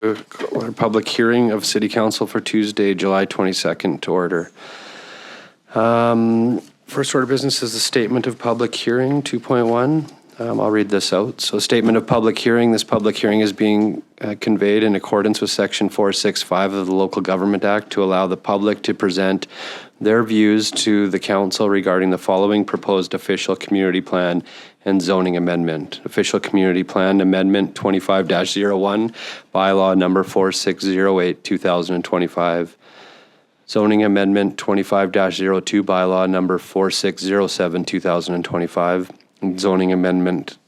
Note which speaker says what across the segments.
Speaker 1: Public hearing of City Council for Tuesday, July 22nd to order. First order of business is the statement of public hearing 2.1. I'll read this out. So, statement of public hearing. This public hearing is being conveyed in accordance with Section 465 of the Local Government Act to allow the public to present their views to the council regarding the following proposed official community plan and zoning amendment. Official community plan amendment 25-01, bylaw number 4608, 2025. Zoning amendment 25-02, bylaw number 4607, 2025. Zoning amendment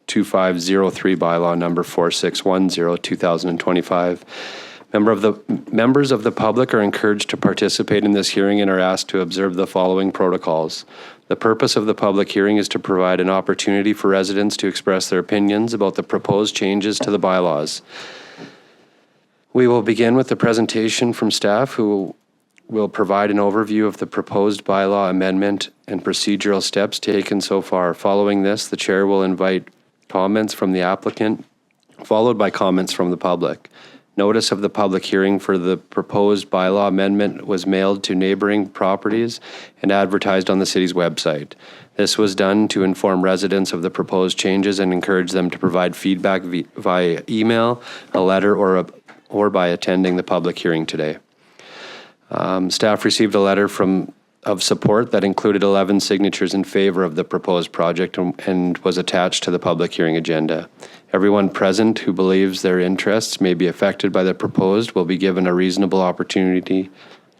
Speaker 1: 2503, bylaw number 4610, 2025. Members of the public are encouraged to participate in this hearing and are asked to observe the following protocols. The purpose of the public hearing is to provide an opportunity for residents to express their opinions about the proposed changes to the bylaws. We will begin with the presentation from staff, who will provide an overview of the proposed bylaw amendment and procedural steps taken so far. Following this, the chair will invite comments from the applicant, followed by comments from the public. Notice of the public hearing for the proposed bylaw amendment was mailed to neighboring properties and advertised on the city's website. This was done to inform residents of the proposed changes and encourage them to provide feedback via email, a letter, or by attending the public hearing today. Staff received a letter of support that included 11 signatures in favor of the proposed project and was attached to the public hearing agenda. Everyone present who believes their interests may be affected by the proposed will be given a reasonable opportunity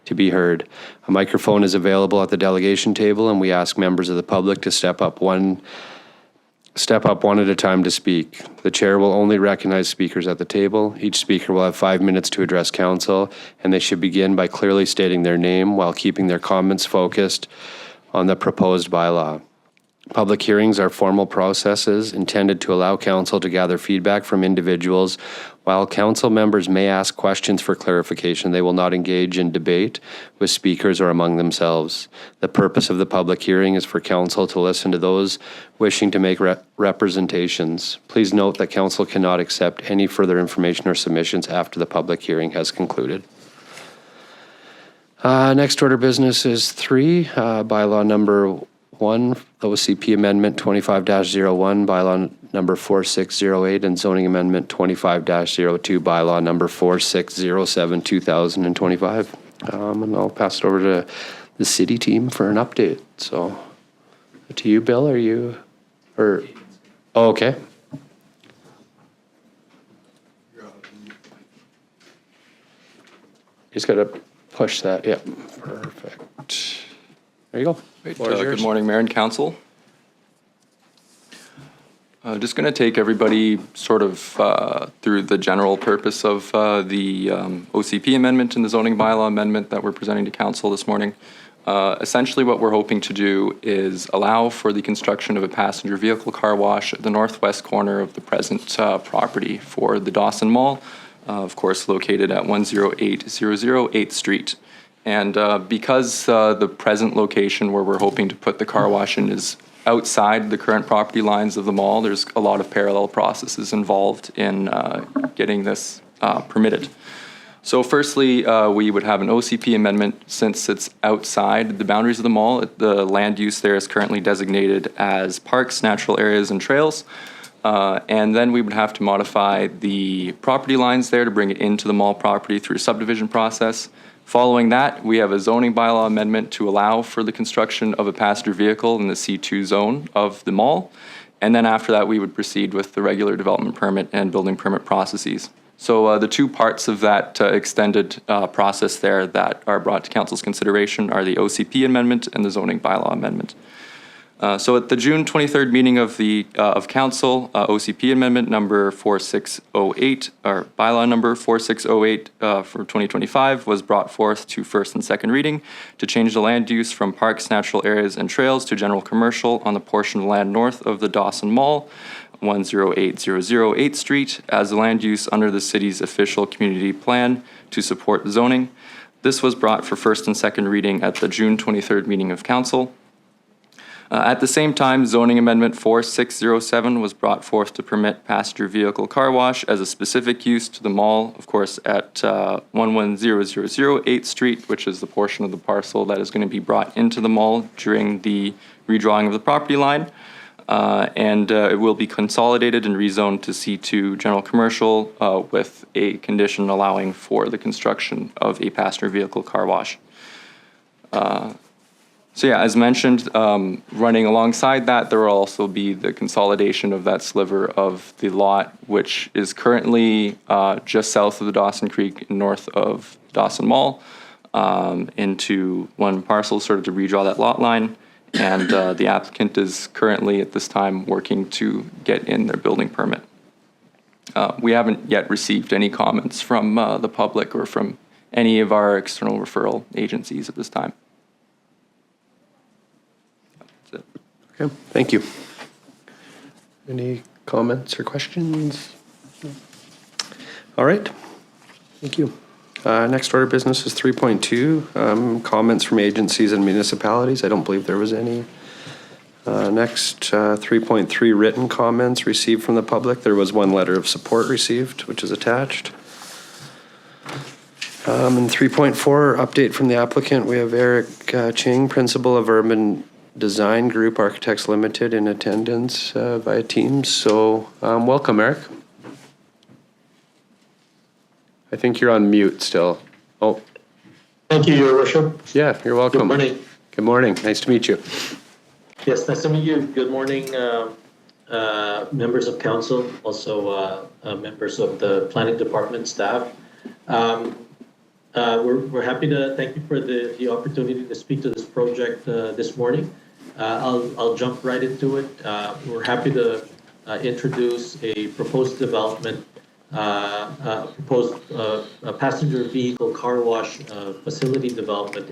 Speaker 1: to be heard. A microphone is available at the delegation table, and we ask members of the public to step up one at a time to speak. The chair will only recognize speakers at the table. Each speaker will have 5 minutes to address council, and they should begin by clearly stating their name while keeping their comments focused on the proposed bylaw. Public hearings are formal processes intended to allow council to gather feedback from individuals. While council members may ask questions for clarification, they will not engage in debate with speakers or among themselves. The purpose of the public hearing is for council to listen to those wishing to make representations. Please note that council cannot accept any further information or submissions after the public hearing has concluded. Next order of business is 3, bylaw number 1, OCP Amendment 25-01, bylaw number 4608, and zoning amendment 25-02, bylaw number 4607, 2025. And I'll pass it over to the city team for an update. So, to you, Bill, oh, okay. Just got to push that. Yeah, perfect. There you go.
Speaker 2: Good morning, Mayor and Council. Just going to take everybody sort of through the general purpose of the OCP amendment and the zoning bylaw amendment that we're presenting to Council this morning. Essentially what we're hoping to do is allow for the construction of a passenger vehicle car wash at the northwest corner of the present property for the Dawson Mall, of course located at 10800 8th Street. And because the present location where we're hoping to put the car wash in is outside the current property lines of the mall, there's a lot of parallel processes involved in getting this permitted. So firstly, we would have an OCP amendment since it's outside the boundaries of the mall. The land use there is currently designated as parks, natural areas, and trails. And then we would have to modify the property lines there to bring it into the mall property through a subdivision process. Following that, we have a zoning bylaw amendment to allow for the construction of a passenger vehicle in the C2 zone of the mall. And then after that, we would proceed with the regular development permit and building permit processes. So the two parts of that extended process there that are brought to Council's consideration are the OCP amendment and the zoning bylaw amendment. So at the June 23rd meeting of Council, OCP amendment number 4608, or bylaw number 4608 for 2025 was brought forth to first and second reading to change the land use from parks, natural areas, and trails to general commercial on the portion of land north of the Dawson Mall, 10800 8th Street, as the land use under the city's official community plan to support zoning. This was brought for first and second reading at the June 23rd meeting of Council. At the same time, zoning amendment 4607 was brought forth to permit passenger vehicle car wash as a specific use to the mall, of course, at 11000 8th Street, which is the portion of the parcel that is going to be brought into the mall during the redrawing of the property line. It will be consolidated and rezoned to C2 general commercial with a condition allowing for the construction of a passenger vehicle car wash. So yeah, as mentioned, running alongside that, there will also be the consolidation of that sliver of the lot, which is currently just south of the Dawson Creek, north of Dawson Mall, into one parcel, sort of to redraw that lot line. And the applicant is currently at this time working to get in their building permit. We haven't yet received any comments from the public or from any of our external referral agencies at this time. That's it.
Speaker 1: Okay, thank you. Any comments or questions? All right, thank you. Next order of business is 3.2, comments from agencies and municipalities. I don't believe there was any. Next, 3.3, written comments received from the public. There was one letter of support received, which is attached. And 3.4, update from the applicant. We have Eric Ching, Principal of Urban Design Group Architects Limited, in attendance via Teams. So welcome, Eric. I think you're on mute still. Oh.
Speaker 3: Thank you, Your Worship.
Speaker 1: Yeah, you're welcome.
Speaker 3: Good morning.
Speaker 1: Good morning. Nice to meet you.
Speaker 3: Yes, nice to meet you. Good morning, members of council, also members of the planning department staff. We're happy to thank you for the opportunity to speak to this project this morning. I'll jump right into it. We're happy to introduce a proposed development, proposed passenger vehicle car wash facility development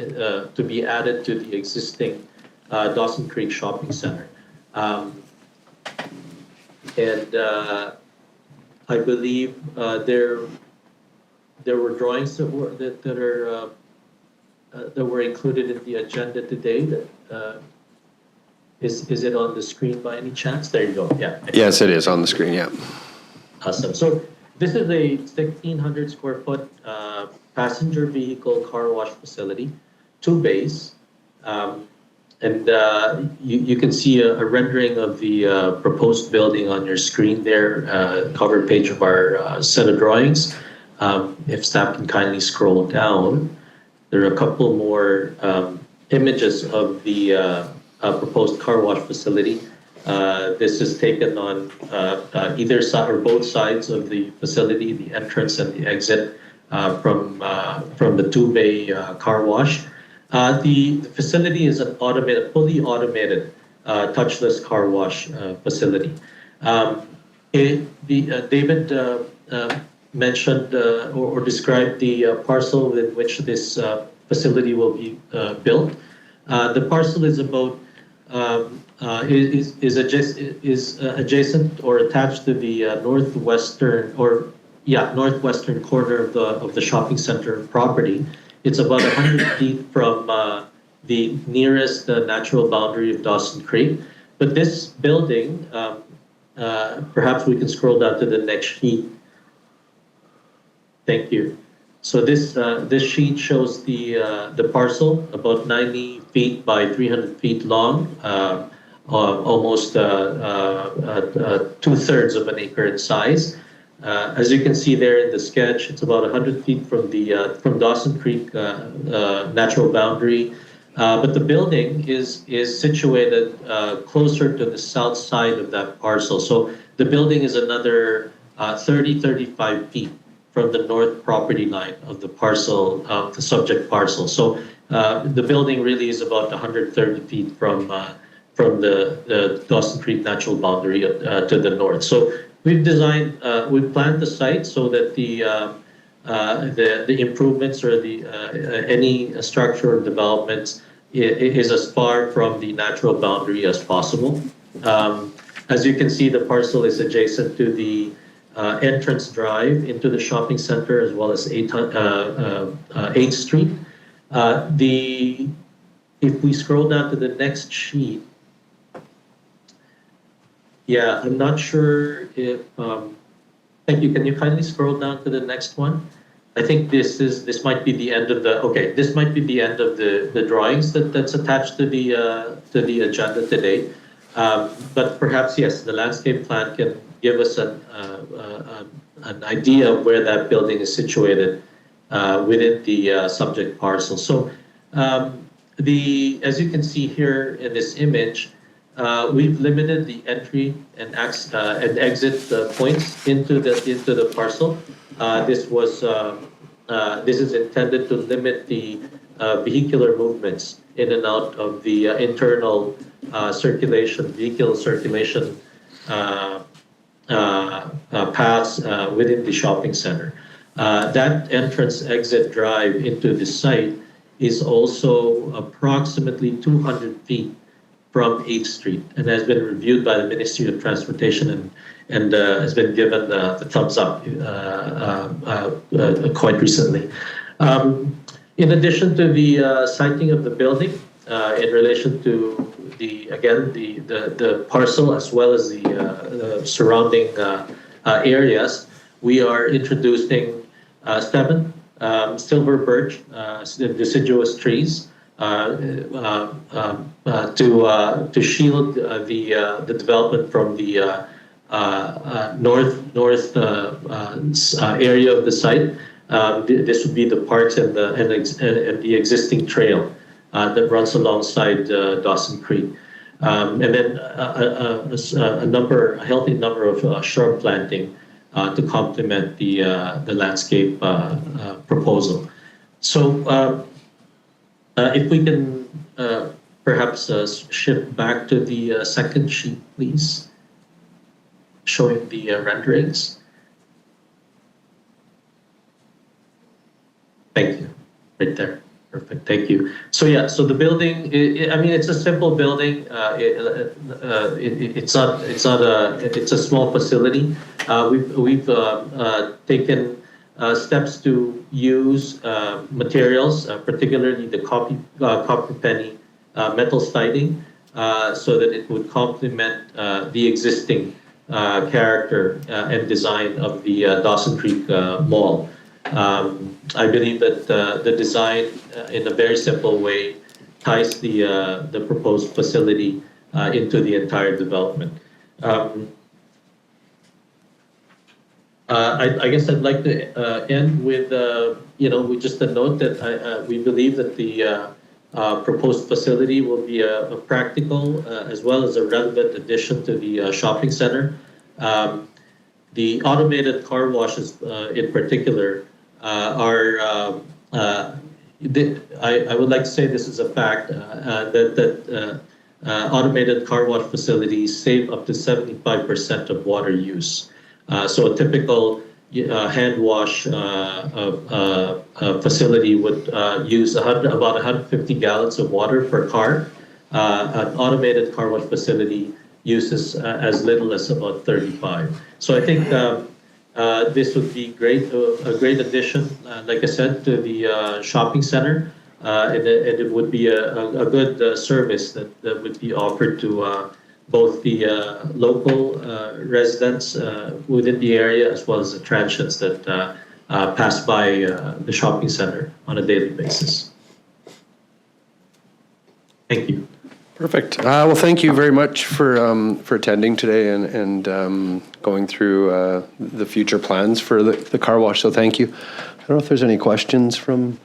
Speaker 3: to be added to the existing Dawson Creek Shopping Center. I believe there were drawings that were included in the agenda today. That is it on the screen by any chance? There you go. Yeah.
Speaker 1: Yes, it is on the screen. Yeah.
Speaker 3: Awesome. So this is a 1,600 square foot passenger vehicle car wash facility, 2 bays. You can see a rendering of the proposed building on your screen there, cover page of our set of drawings. If staff can kindly scroll down, there are a couple more images of the proposed car wash facility. This is taken on either side or both sides of the facility, the entrance and the exit from the 2-bay car wash. The facility is an automated, fully automated touchless car wash facility. David mentioned or described the parcel in which this facility will be built. The parcel is about is adjacent or attached to the northwestern corner of the shopping center property. It's about 100 feet from the nearest natural boundary of Dawson Creek. But this building, perhaps we can scroll down to the next sheet. Thank you. So this sheet shows the parcel, about 90 feet by 300 feet long, almost 2/3 of an acre in size. As you can see there in the sketch, it's about 100 feet from Dawson Creek natural boundary. But the building is situated closer to the south side of that parcel. So the building is another 35 feet from the north property line of the parcel, the subject parcel. So the building really is about 130 feet from the Dawson Creek natural boundary to the north. So we've planned the site so that the improvements or any structure or developments is as far from the natural boundary as possible. As you can see, the parcel is adjacent to the entrance drive into the shopping center as well as 8th Street. If we scroll down to the next sheet, Yeah, I'm not sure if, thank you. Can you kindly scroll down to the next one? I think this might be the end of the, okay, this might be the end of the drawings that's attached to the agenda today. But perhaps, yes, the landscape plan can give us an idea of where that building is situated within the subject parcel. So as you can see here in this image, we've limited the entry and exit points into the parcel. This is intended to limit the vehicular movements in and out of the internal vehicle circulation paths within the shopping center. That entrance-exit drive into the site is also approximately 200 feet from 8th Street and has been reviewed by the Ministry of Transportation and has been given the thumbs up quite recently. In addition to the siting of the building in relation to the parcel as well as the surrounding areas, we are introducing 7 silver birch deciduous trees to shield the development from the north area of the site. This would be the parks and the existing trail that runs alongside Dawson Creek, and then a healthy number of shrub planting to complement the landscape proposal. So if we can perhaps shift back to the second sheet, please, showing the renderings. Thank you. Right there. Perfect. Thank you. So yeah, so the building, it's a simple building. It's a small facility. We've taken steps to use materials, particularly the copper penny metal siding, so that it would complement the existing character and design of the Dawson Creek Mall. I believe that the design, in a very simple way, ties the proposed facility into the entire development. I guess I'd like to end with with just a note that we believe that the proposed facility will be a practical as well as a relevant addition to the shopping center. The automated car washes, in particular, I would like to say this is a fact that automated car wash facilities save up to 75% of water use. So a typical hand wash facility would use about 150 gallons of water per car. An automated car wash facility uses as little as about 35. So I think this would be a great addition, like I said, to the shopping center, and it would be a good service that would be offered to both the local residents within the area as well as the transients that pass by the shopping center on a daily basis. Thank you.
Speaker 1: Perfect. Well, thank you very much for attending today and going through the future plans for the car wash. So thank you. I don't know if there's any questions from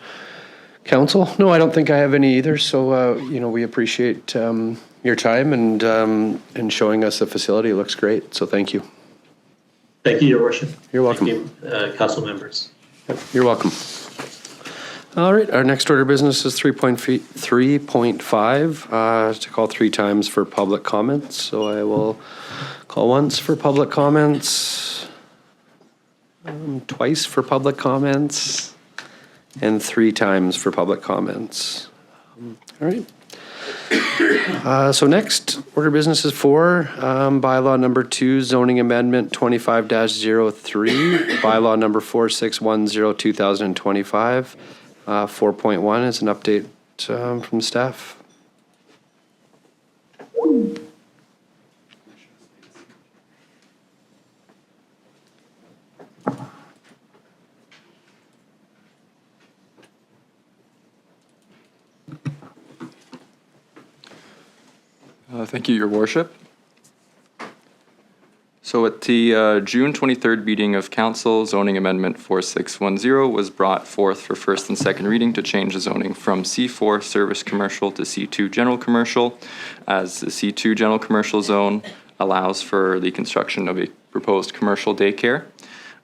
Speaker 1: council. No, I don't think I have any either. So we appreciate your time and showing us the facility. It looks great. So thank you.
Speaker 3: Thank you, Your Worship.
Speaker 1: You're welcome.
Speaker 3: Thank you, council members.
Speaker 1: Yep, you're welcome. All right, our next order of business is 3.5 to call 3 times for public comments. So I will call once for public comments, twice for public comments, and 3 times for public comments. All right. So next order of business is 4, bylaw number 2, zoning amendment 25-03, bylaw number 4610-2025. 4.1 is an update from staff.
Speaker 2: Thank you, Your Worship. So at the June 23rd meeting of Council, Zoning Amendment 4610 was brought forth for first and second reading to change the zoning from C4 Service Commercial to C2 General Commercial, as the C2 General Commercial zone allows for the construction of a proposed commercial daycare.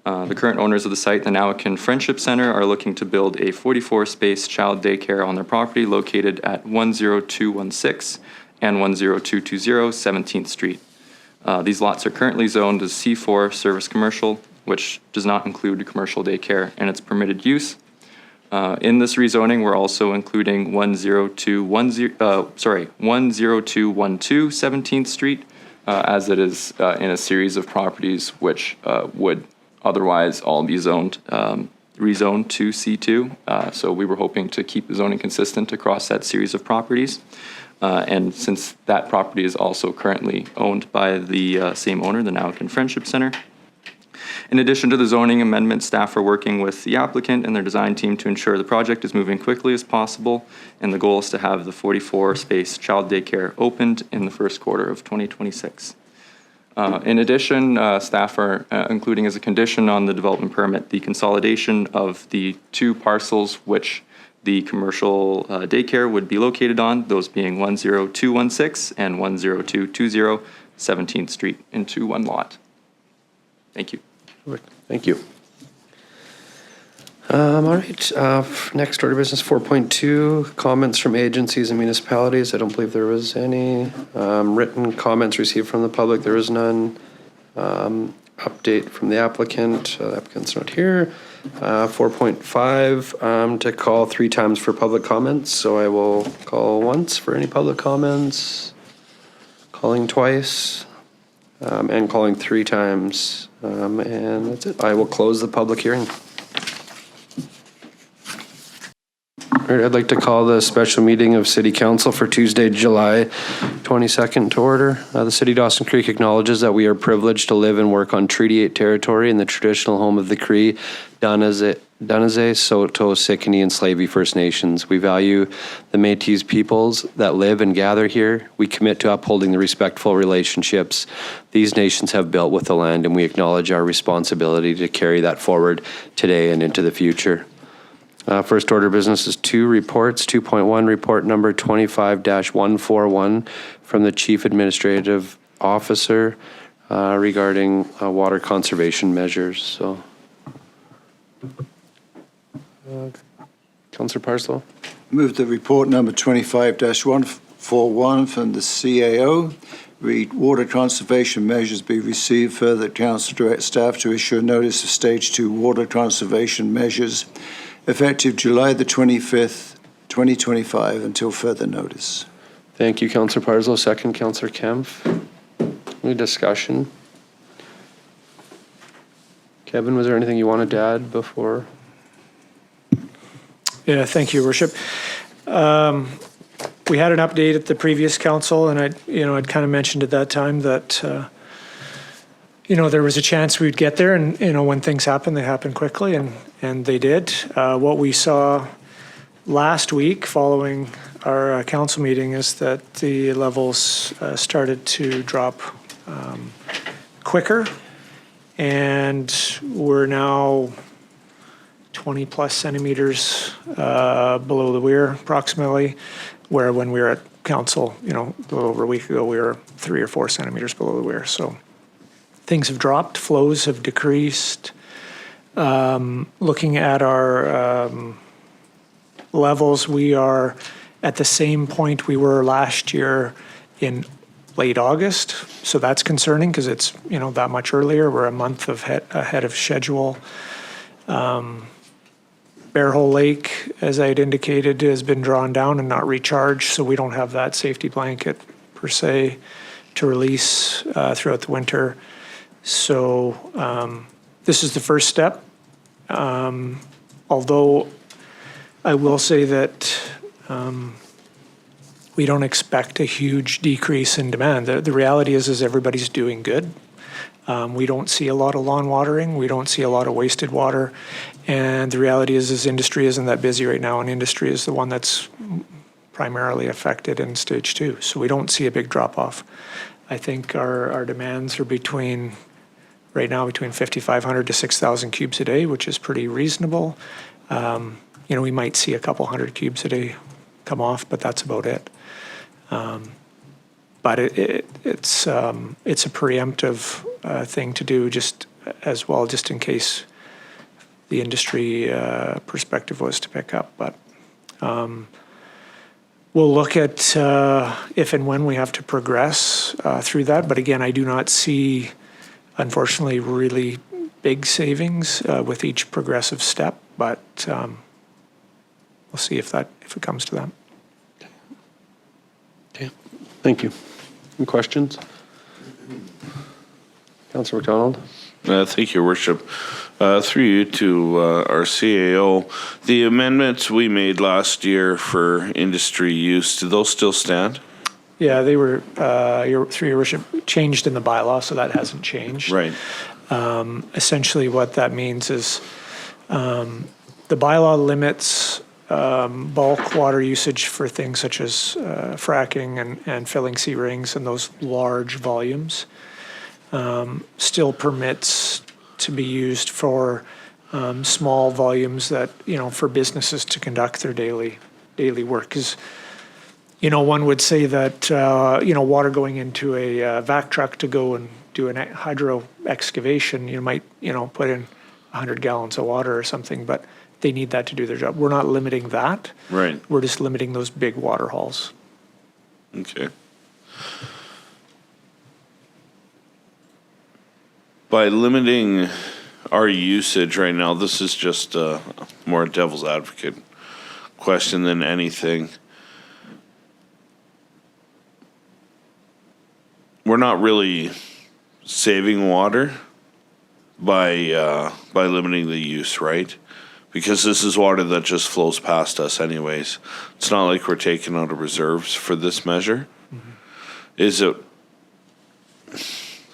Speaker 2: The current owners of the site, the Nowakin Friendship Center, are looking to build a 44-space child daycare on their property located at 10216 and 10220 17th Street. These lots are currently zoned as C4 Service Commercial, which does not include commercial daycare and its permitted use. In this rezoning, we're also including 10212 17th Street, as it is in a series of properties which would otherwise all be rezoned to C2. So we were hoping to keep the zoning consistent across that series of properties. And since that property is also currently owned by the same owner, the Nowakin Friendship Center. In addition to the zoning amendment, staff are working with the applicant and their design team to ensure the project is moving quickly as possible. And the goal is to have the 44-space child daycare opened in the first quarter of 2026. In addition, staff are including as a condition on the development permit the consolidation of the two parcels which the commercial daycare would be located on, those being 10216 and 10220 17th Street, into one lot. Thank you.
Speaker 1: Thank you. All right, next order of business 4.2, comments from agencies and municipalities. I don't believe there was any. Written comments received from the public, there is none. Update from the applicant, the applicant's not here. 4.5, to call 3 times for public comments. So I will call once for any public comments, calling twice, and calling 3 times. And that's it. I will close the public hearing. All right, I'd like to call the special meeting of City Council for Tuesday, July 22nd to order. The City of Dawson Creek acknowledges that we are privileged to live and work on Treaty 8 territory in the traditional home of the Cree, Danase, Saulteaux, Sicanee, and Slavey First Nations. We value the Métis peoples that live and gather here. We commit to upholding the respectful relationships these nations have built with the land, and we acknowledge our responsibility to carry that forward today and into the future. First order of business is 2 reports. 2.1, report number 25-141 from the Chief Administrative Officer regarding water conservation measures. So, Councillor Parslow.
Speaker 4: Move the report number 25-141 from the CAO. Read, water conservation measures be received. Further, council direct staff to issue a notice of stage 2 water conservation measures effective July the 25th, 2025 until further notice.
Speaker 1: Thank you, Councillor Parslow. Second, Councillor Kempf. Any discussion? Kevin, was there anything you wanted to add before?
Speaker 5: Yeah, thank you, Worship. We had an update at the previous council, and I'd kind of mentioned at that time that there was a chance we'd get there, and when things happen, they happen quickly, and they did. What we saw last week following our council meeting is that the levels started to drop quicker, and we're now 20 plus centimeters below the weir approximately, where when we were at council, a little over a week ago, we were 3 or 4 centimeters below the weir. So things have dropped, flows have decreased. Looking at our levels, we are at the same point we were last year in late August. So that's concerning because it's, that much earlier. We're a month ahead of schedule. Bear Hole Lake, as I had indicated, has been drawn down and not recharged, so we don't have that safety blanket per se to release throughout the winter. So this is the first step. Although I will say that we don't expect a huge decrease in demand. The reality is everybody's doing good. We don't see a lot of lawn watering. We don't see a lot of wasted water. And the reality is industry isn't that busy right now, and industry is the one that's primarily affected in stage 2. So we don't see a big drop off. I think our demands are right now between 5,500 to 6,000 cubes a day, which is pretty reasonable. We might see a couple hundred cubes a day come off, but that's about it. But it's a preemptive thing to do just as well, just in case the industry perspective was to pick up. But we'll look at if and when we have to progress through that. But again, I do not see, unfortunately, really big savings with each progressive step. But we'll see if it comes to that.
Speaker 1: Okay, thank you. Any questions? Councillor McDonald?
Speaker 6: Thank you, Worship. Through you to our CAO, the amendments we made last year for industry use, do those still stand?
Speaker 5: Yeah, they were, through your worship, changed in the bylaw, so that hasn't changed.
Speaker 6: Right.
Speaker 5: Essentially what that means is the bylaw limits bulk water usage for things such as fracking and filling C rings and those large volumes. Still permits to be used for small volumes that, for businesses to conduct their daily work. Because, one would say that, water going into a vac truck to go and do a hydro excavation, you might, put in 100 gallons of water or something, but they need that to do their job. We're not limiting that.
Speaker 6: Right.
Speaker 5: We're just limiting those big water hauls.
Speaker 6: Okay. By limiting our usage right now, this is just more a devil's advocate question than anything. We're not really saving water by limiting the use, right? Because this is water that just flows past us anyways. It's not like we're taking out of reserves for this measure. Mm-hmm.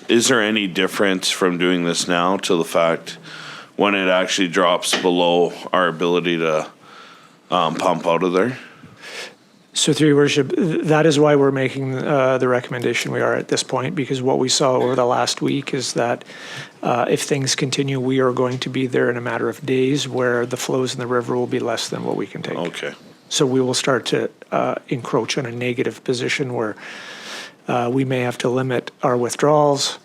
Speaker 6: Is there any difference from doing this now to the fact when it actually drops below our ability to pump out of there?
Speaker 5: So through your worship, that is why we're making the recommendation we are at this point, because what we saw over the last week is that if things continue, we are going to be there in a matter of days where the flows in the river will be less than what we can take.
Speaker 6: Okay.
Speaker 5: So we will start to encroach on a negative position where we may have to limit our withdrawals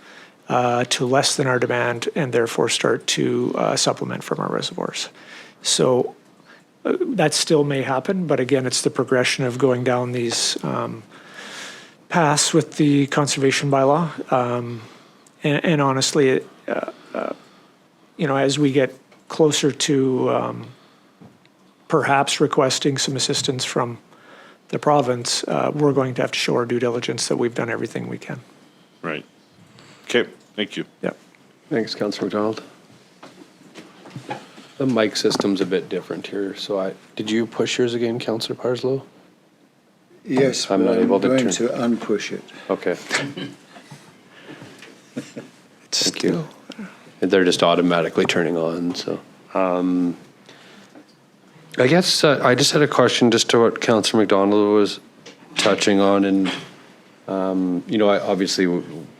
Speaker 5: to less than our demand and therefore start to supplement from our reservoirs. So that still may happen, but again, it's the progression of going down these paths with the conservation bylaw. And honestly, as we get closer to perhaps requesting some assistance from the province, we're going to have to show our due diligence that we've done everything we can.
Speaker 6: Right. Okay, thank you.
Speaker 5: Yep.
Speaker 1: Thanks, Councillor McDonald. The mic system's a bit different here, so did you push yours again, Councillor Parslow?
Speaker 4: Yes,
Speaker 1: I'm
Speaker 4: but
Speaker 1: not able to
Speaker 4: going
Speaker 1: turn-
Speaker 4: to unpush it.
Speaker 1: Okay.
Speaker 5: It's still.
Speaker 1: They're just automatically turning on, so. I guess I just had a question just to what Councillor McDonald was touching on, and obviously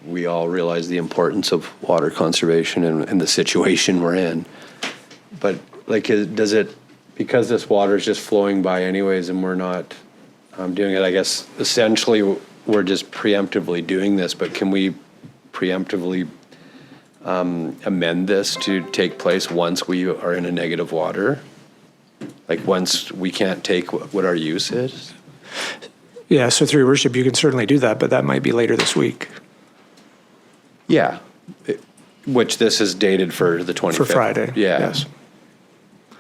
Speaker 1: we all realize the importance of water conservation and the situation we're in. But does it, because this water is just flowing by anyways and we're not doing it, I guess essentially we're just preemptively doing this, but can we preemptively amend this to take place once we are in a negative water? Like once we can't take what our use is?
Speaker 5: Yeah, so through your worship, you can certainly do that, but that might be later this week.
Speaker 1: Yeah, which this is dated for the 25th.
Speaker 5: For Friday,
Speaker 1: Yeah.
Speaker 5: yes.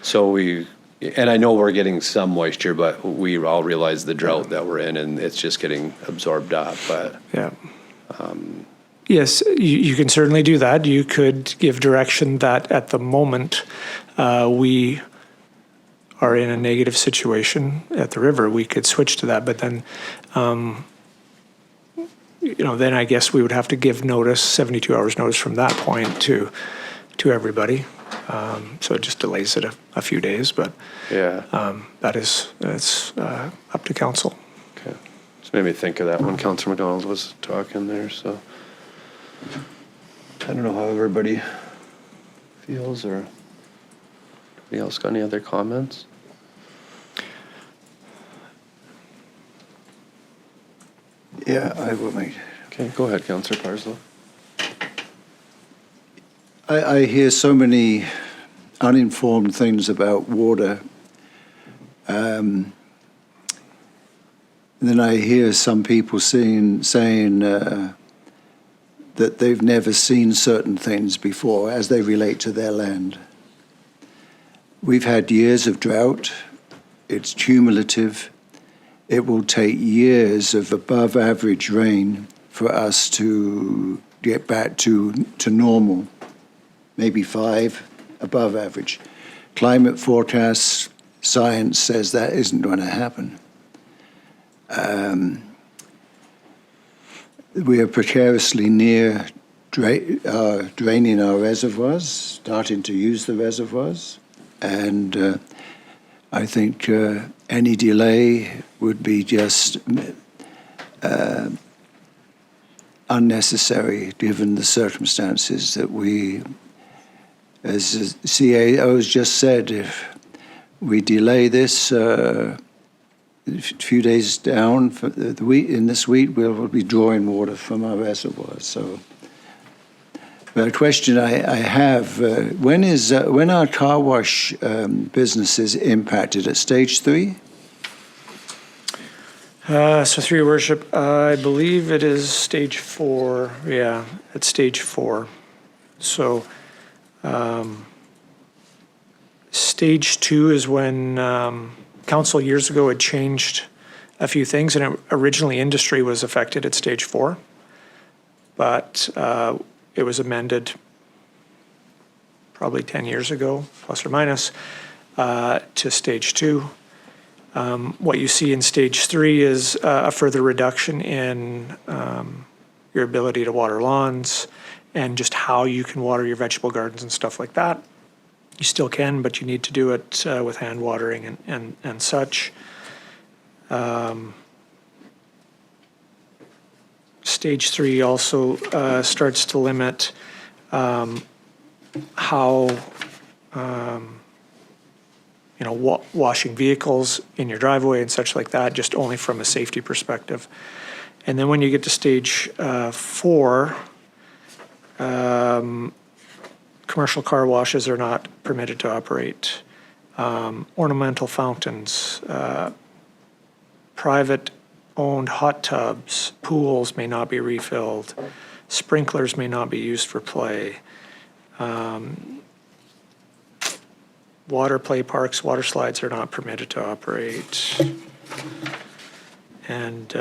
Speaker 1: So and I know we're getting some moisture, but we all realize the drought that we're in and it's just getting absorbed up, but.
Speaker 5: Yeah. Yes, you can certainly do that. You could give direction that at the moment we are in a negative situation at the river. We could switch to that, but then, then I guess we would have to give notice, 72 hours notice from that point to everybody. So it just delays it a few days, but
Speaker 1: Yeah.
Speaker 5: that's up to council.
Speaker 1: Okay. Just made me think of that when Councillor McDonald was talking there, so. I don't know how everybody feels, or anybody else got any other comments?
Speaker 4: Yeah, I will make.
Speaker 1: Okay, go ahead, Councillor Parslow.
Speaker 4: I hear so many uninformed things about water. And then I hear some people saying that they've never seen certain things before as they relate to their land. We've had years of drought. It's cumulative. It will take years of above average rain for us to get back to normal, maybe 5 above average. Climate forecasts, science says that isn't going to happen. We are precariously near draining our reservoirs, starting to use the reservoirs, and I think any delay would be just unnecessary given the circumstances that we, as the CAO has just said, if we delay this a few days down for the week, in this week, we'll be drawing water from our reservoirs. So the question I have, when are car wash businesses impacted at stage 3?
Speaker 5: So through your worship, I believe it is stage 4. Yeah, at stage 4. So stage 2 is when council years ago had changed a few things, and originally industry was affected at stage 4, but it was amended probably 10 years ago, plus or minus, to stage 2. What you see in stage 3 is a further reduction in your ability to water lawns and just how you can water your vegetable gardens and stuff like that. You still can, but you need to do it with hand watering and such. Stage 3 also starts to limit how washing vehicles in your driveway and such like that, just only from a safety perspective. And then when you get to stage 4, commercial car washes are not permitted to operate. Ornamental fountains, private-owned hot tubs, pools may not be refilled, sprinklers may not be used for play. Water play parks, water slides are not permitted to operate. And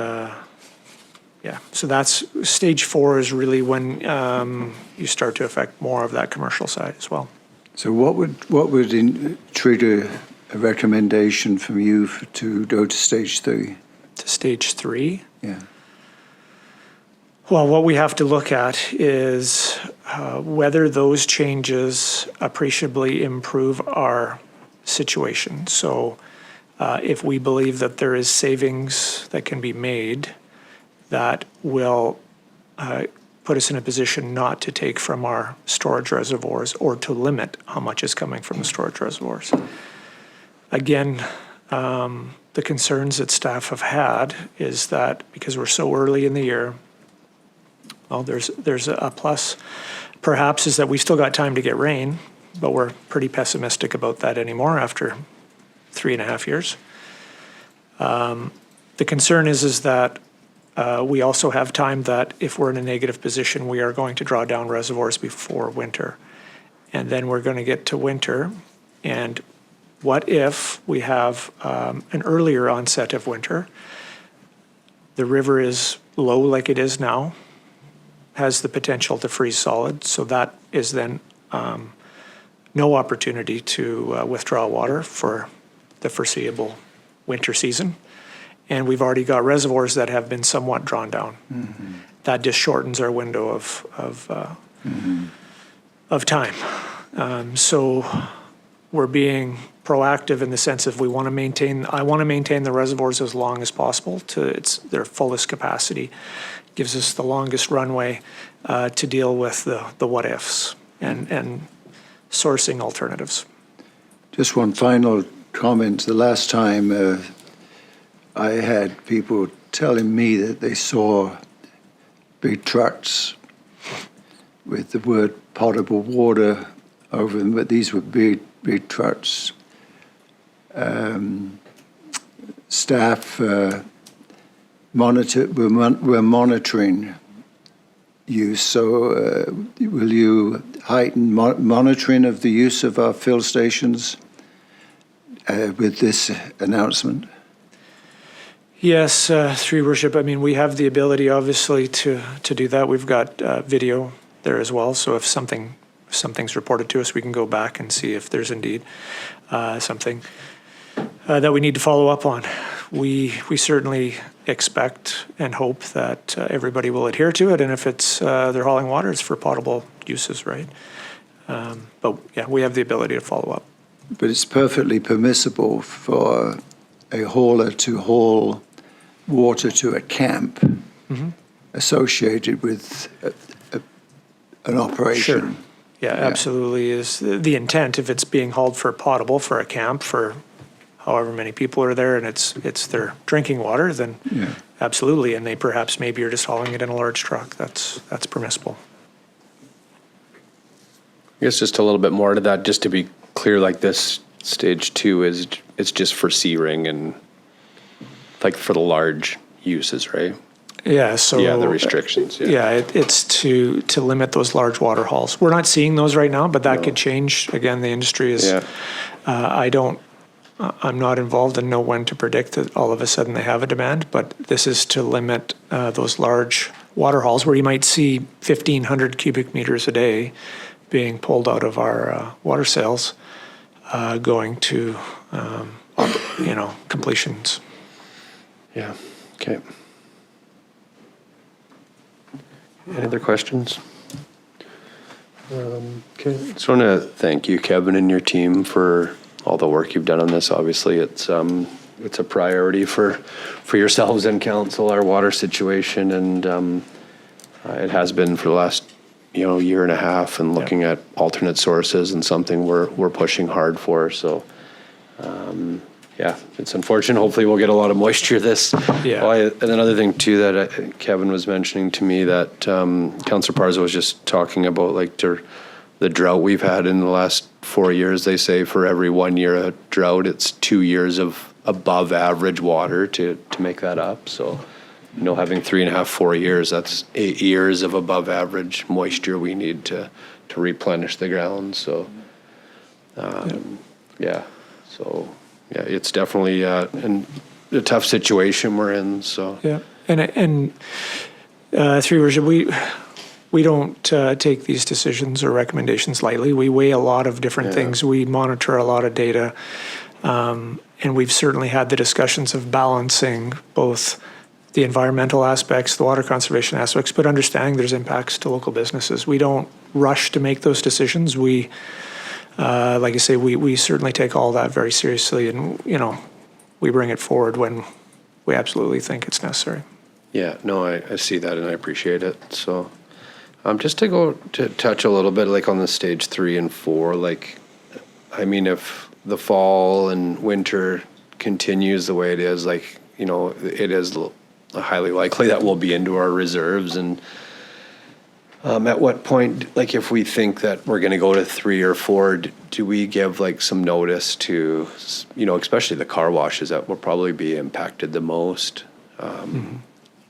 Speaker 5: so that's stage 4 is really when you start to affect more of that commercial side as well.
Speaker 4: So what would trigger a recommendation from you to go to stage 3?
Speaker 5: To stage 3?
Speaker 4: Yeah.
Speaker 5: Well, what we have to look at is whether those changes appreciably improve our situation. So if we believe that there is savings that can be made that will put us in a position not to take from our storage reservoirs or to limit how much is coming from the storage reservoirs. Again, the concerns that staff have had is that because we're so early in the year, well, there's a plus perhaps is that we still got time to get rain, but we're pretty pessimistic about that anymore after 3.5 years. The concern is that we also have time that if we're in a negative position, we are going to draw down reservoirs before winter. And then we're going to get to winter. And what if we have an earlier onset of winter? The river is low like it is now, has the potential to freeze solid. So that is then no opportunity to withdraw water for the foreseeable winter season. And we've already got reservoirs that have been somewhat drawn down. Mm-hmm. That just shortens our window of time. So we're being proactive in the sense of I want to maintain the reservoirs as long as possible to their fullest capacity. Gives us the longest runway to deal with the what ifs and sourcing alternatives.
Speaker 4: Just one final comment. The last time I had people telling me that they saw big trucks with the word potable water over them, but these were big trucks. Staff were monitoring use. So will you heighten monitoring of the use of our fill stations with this announcement?
Speaker 5: Yes, through your worship. I mean, we have the ability, obviously, to do that. We've got video there as well. So if something's reported to us, we can go back and see if there's indeed something that we need to follow up on. We certainly expect and hope that everybody will adhere to it, and if it's they're hauling water, it's for potable uses, right? But yeah, we have the ability to follow up.
Speaker 4: But it's perfectly permissible for a hauler to haul water to a camp associated with an operation.
Speaker 5: Sure. Yeah, absolutely is the intent. If it's being hauled for potable for a camp for however many people are there and it's their drinking water, then absolutely. And they perhaps maybe are just hauling it in a large truck. That's permissible.
Speaker 1: I guess just a little bit more to that, just to be clear, like this stage 2 it's just for C-ring and like for the large uses, right?
Speaker 5: Yeah, so
Speaker 1: yeah, the restrictions. Yeah,
Speaker 5: it's to limit those large water hauls. We're not seeing those right now, but that could change. Again, the industry is.
Speaker 1: Yeah.
Speaker 5: I'm not involved and know when to predict that all of a sudden they have a demand, but this is to limit those large water hauls where you might see 1,500 cubic meters a day being pulled out of our water sales, going to completions.
Speaker 1: Yeah. Okay. Any other questions? Okay. Just want to thank you, Kevin, and your team for all the work you've done on this. Obviously, it's a priority for yourselves and council, our water situation, and it has been for the last year and a half, and looking at alternate sources and something we're pushing hard for. So yeah, it's unfortunate. Hopefully we'll get a lot of moisture this.
Speaker 5: Yeah.
Speaker 1: Oh, and another thing too that Kevin was mentioning to me that Councillor Parza was just talking about, like the drought we've had in the last 4 years. They say for every 1 year of drought, it's 2 years of above average water to make that up. So, having 3.5, 4 years, that's 8 years of above average moisture we need to replenish the ground. So, yeah. So, yeah, it's definitely a tough situation we're in. So
Speaker 5: yeah, and through worship, we don't take these decisions or recommendations lightly. We weigh a lot of different things. We monitor a lot of data, and we've certainly had the discussions of balancing both the environmental aspects, the water conservation aspects, but understanding there's impacts to local businesses. We don't rush to make those decisions. We like I say, we certainly take all that very seriously, and we bring it forward when we absolutely think it's necessary.
Speaker 1: yeah, no, I see that and I appreciate it. So just to touch a little bit like on the stage 3 and 4, like, I mean, if the fall and winter continues the way it is, like, it is highly likely that we'll be into our reserves. And at what point, like if we think that we're going to go to 3 or 4, do we give like some notice to, especially the car washes that will probably be impacted the most?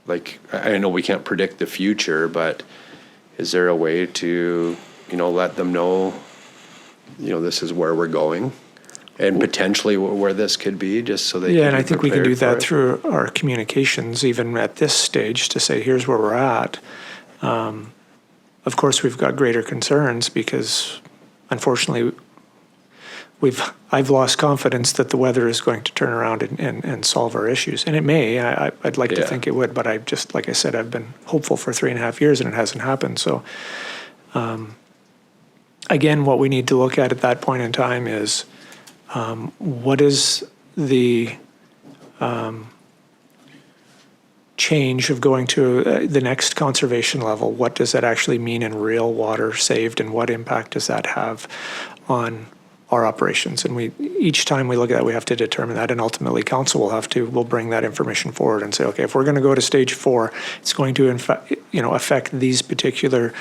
Speaker 1: Like, I know we can't predict the future, but is there a way to, let them know, this is where we're going and potentially where this could be, just so they
Speaker 5: and I think we can do that through our communications, even at this stage, to say, here's where we're at. Of course, we've got greater concerns because, unfortunately, I've lost confidence that the weather is going to turn around and solve our issues, and it may. I'd like to think it would, but like I said, I've been hopeful for 3.5 years and it hasn't happened. So, again, what we need to look at that point in time is what is the change of going to the next conservation level? What does that actually mean in real water saved, and what impact does that have on our operations? And each time we look at that, we have to determine that, and ultimately council will bring that information forward and say, okay, if we're going to go to stage 4, it's going to affect these particular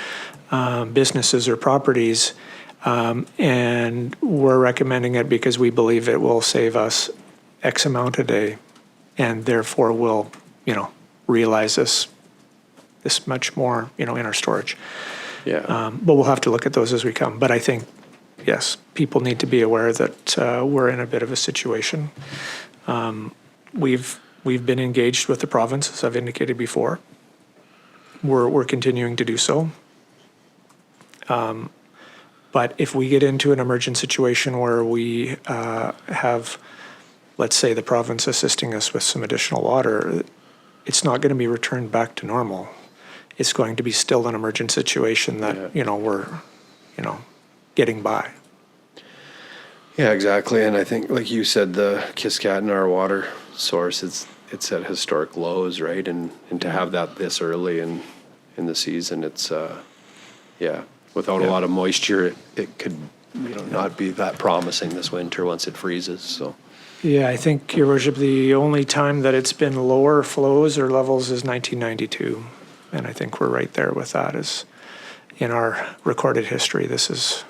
Speaker 5: businesses or properties, and we're recommending it because we believe it will save us X amount a day, and therefore we'll, realize this much more, in our storage.
Speaker 1: Yeah.
Speaker 5: But we'll have to look at those as we come. But I think, yes, people need to be aware that we're in a bit of a situation. We've been engaged with the province, as I've indicated before. We're continuing to do so. But if we get into an emergent situation where we have, let's say, the province assisting us with some additional water, it's not going to be returned back to normal. It's going to be still an emergent situation that, we're, getting by.
Speaker 1: Yeah, exactly. And I think, like you said, the Kiskatna, our water source, it's at historic lows, right? And to have that this early in the season, it's, without a lot of moisture, it could, not be that promising this winter once it freezes, so.
Speaker 5: Yeah, I think, Your Worship, the only time that it's been lower flows or levels is 1992. And I think we're right there with that as in our recorded history. This is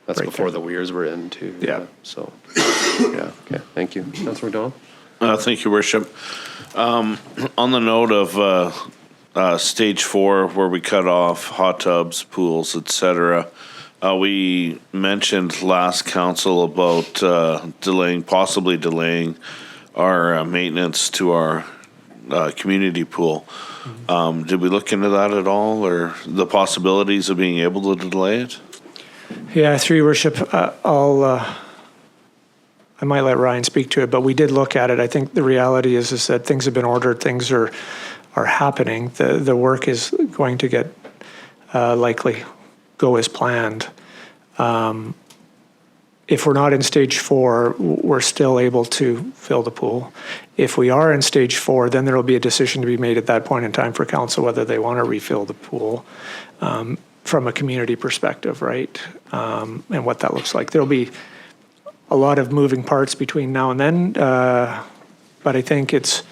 Speaker 1: That's
Speaker 5: right
Speaker 1: before
Speaker 5: there.
Speaker 1: the weirs were in too.
Speaker 5: Yeah.
Speaker 1: So, yeah, okay, thank you. Councillor McDonald?
Speaker 6: Thank you, Worship. On the note of stage 4, where we cut off hot tubs, pools, etc., we mentioned last council about possibly delaying our maintenance to our community pool. Did we look into that at all, or the possibilities of being able to delay it?
Speaker 5: Yeah, through Your Worship, I might let Ryan speak to it, but we did look at it. I think the reality is that things have been ordered, things are happening. The work is going to get likely go as planned. If we're not in stage 4, we're still able to fill the pool. If we are in stage 4, then there will be a decision to be made at that point in time for council whether they want to refill the pool from a community perspective, right? And what that looks like. There'll be a lot of moving parts between now and then, but I think it's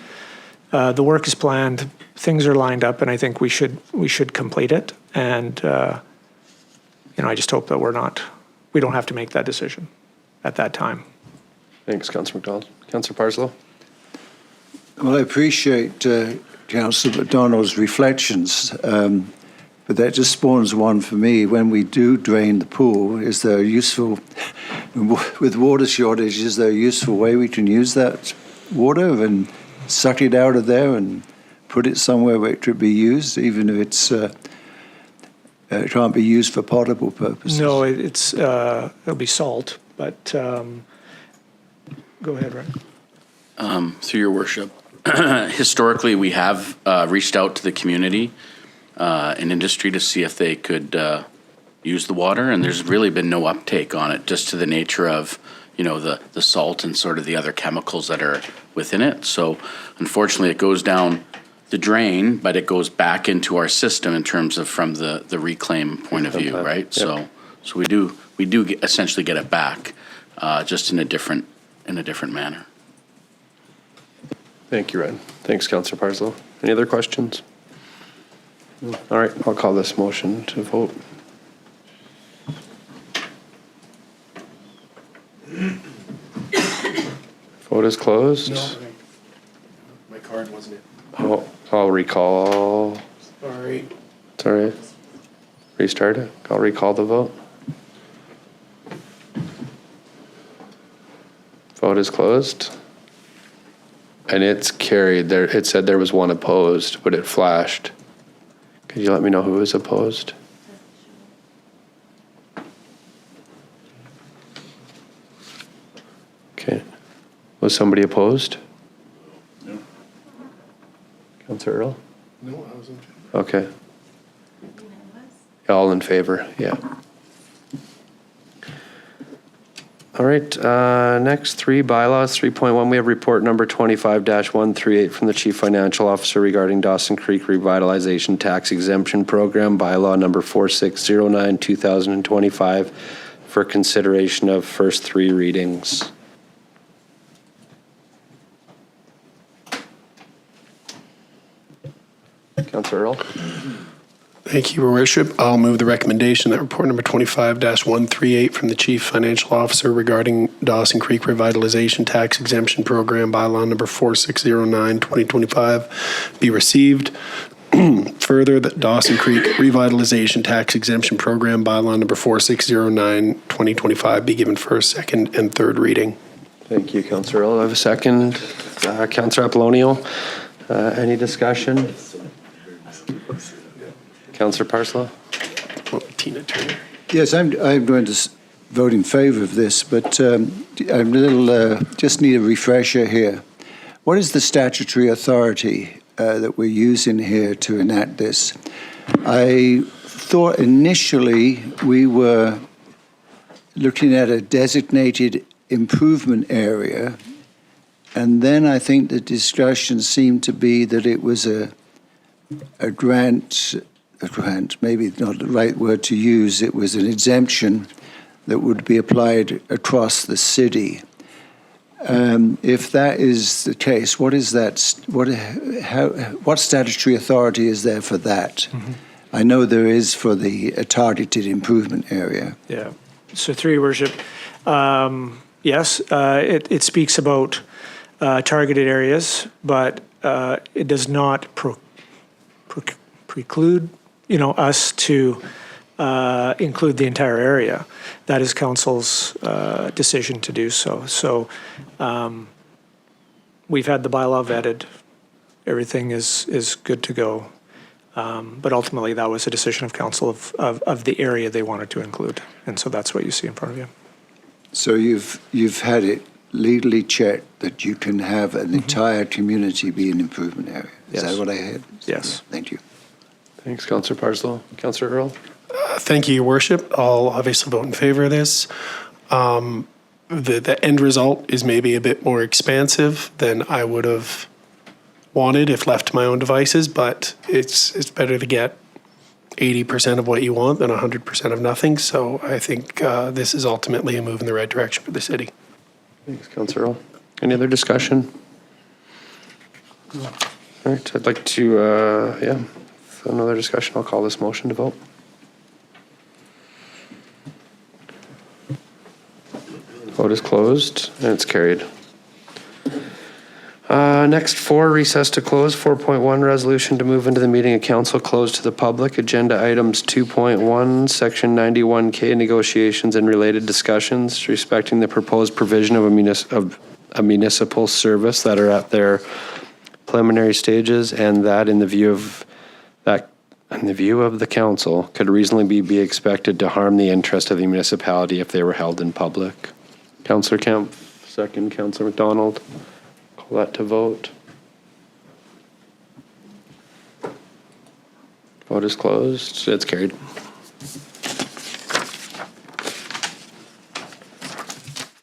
Speaker 5: the work is planned, things are lined up, and I think we should complete it. And I just hope that we don't have to make that decision at that time.
Speaker 1: Thanks, Councillor McDonald. Councillor Parslow?
Speaker 4: Well, I appreciate Councillor McDonald's reflections, but that just spawns one for me. When we do drain the pool, is there a useful, with water shortage, is there a useful way we can use that water and suck it out of there and put it somewhere where it could be used, even if it can't be used for potable purposes?
Speaker 5: No, it'll be salt, but go ahead, Ryan.
Speaker 7: Through Your Worship, historically we have reached out to the community and industry to see if they could use the water, and there's really been no uptake on it, just to the nature of the salt and sort of the other chemicals that are within it. So unfortunately it goes down the drain, but it goes back into our system in terms of from the reclaim point of view, right? Yep. So we do essentially get it back, just in a different manner.
Speaker 1: Thank you, Ryan. Thanks, Councillor Parslow. Any other questions? All right, I'll call this motion to vote. Vote is closed.
Speaker 8: No, my card wasn't it.
Speaker 1: Oh, I'll recall.
Speaker 8: Sorry.
Speaker 1: It's all right. Restart it. I'll recall the vote. Vote is closed. And it's carried. There, it said there was one opposed, but it flashed. Could you let me know who was opposed? Okay. Was somebody opposed?
Speaker 8: No.
Speaker 1: Councillor Earl?
Speaker 8: No, I wasn't.
Speaker 1: Okay. All in favor, yeah. All right, next three bylaws. 3.1, we have report number 25-138 from the Chief Financial Officer regarding Dawson Creek Revitalization Tax Exemption Program, bylaw number 4609, 2025, for consideration of first three readings. Councillor Earl.
Speaker 8: Thank you, Your Worship. I'll move the recommendation that report number 25-138 from the Chief Financial Officer regarding Dawson Creek Revitalization Tax Exemption Program, bylaw number 4609, 2025, be received. Further, that Dawson Creek Revitalization Tax Exemption Program, bylaw number 4609, 2025, be given first, second, and third reading.
Speaker 1: Thank you, Councillor Earl. I have a second. Councillor Apollonio, any discussion? Councillor Parslow?
Speaker 8: Oh, Tina Turner.
Speaker 4: Yes, I'm going to vote in favour of this, but I'm a little, just need a refresher here. What is the statutory authority that we're using here to enact this? I thought initially we were looking at a designated improvement area, and then I think the discussion seemed to be that it was a grant, maybe not the right word to use, it was an exemption that would be applied across the city. If that is the case, what is that? What statutory authority is there for that? Mm-hmm. I know there is for the targeted improvement area.
Speaker 5: Yeah. So through your worship, yes, it speaks about targeted areas, but it does not preclude us to include the entire area. That is council's decision to do so. So we've had the bylaw vetted. Everything is good to go. But ultimately, that was a decision of council of the area they wanted to include. And so that's what you see in front of you.
Speaker 4: So you've had it legally checked that you can have an entire community be an improvement area. Is that what I heard?
Speaker 5: Yes.
Speaker 4: Thank you.
Speaker 1: Thanks, Councillor Parslow. Councillor Earl?
Speaker 8: Thank you, Your Worship. I'll obviously vote in favor of this. The end result is maybe a bit more expansive than I would have wanted if left to my own devices, but it's better to get 80% of what you want than 100% of nothing. So I think this is ultimately a move in the right direction for the city.
Speaker 1: Thanks, Councillor Earl. Any other discussion? All right, I'd like to, for another discussion, I'll call this motion to vote. Vote is closed, and it's carried. Next, 4, recess to close. 4.1, resolution to move into the meeting of council closed to the public. Agenda items 2.1, section 91K, negotiations and related discussions respecting the proposed provision of a municipal service that are at their preliminary stages, and that in the view of the council could reasonably be expected to harm the interest of the municipality if they were held in public. Councillor Kemp, second. Councillor McDonald. Call that to vote. Vote is closed. It's carried.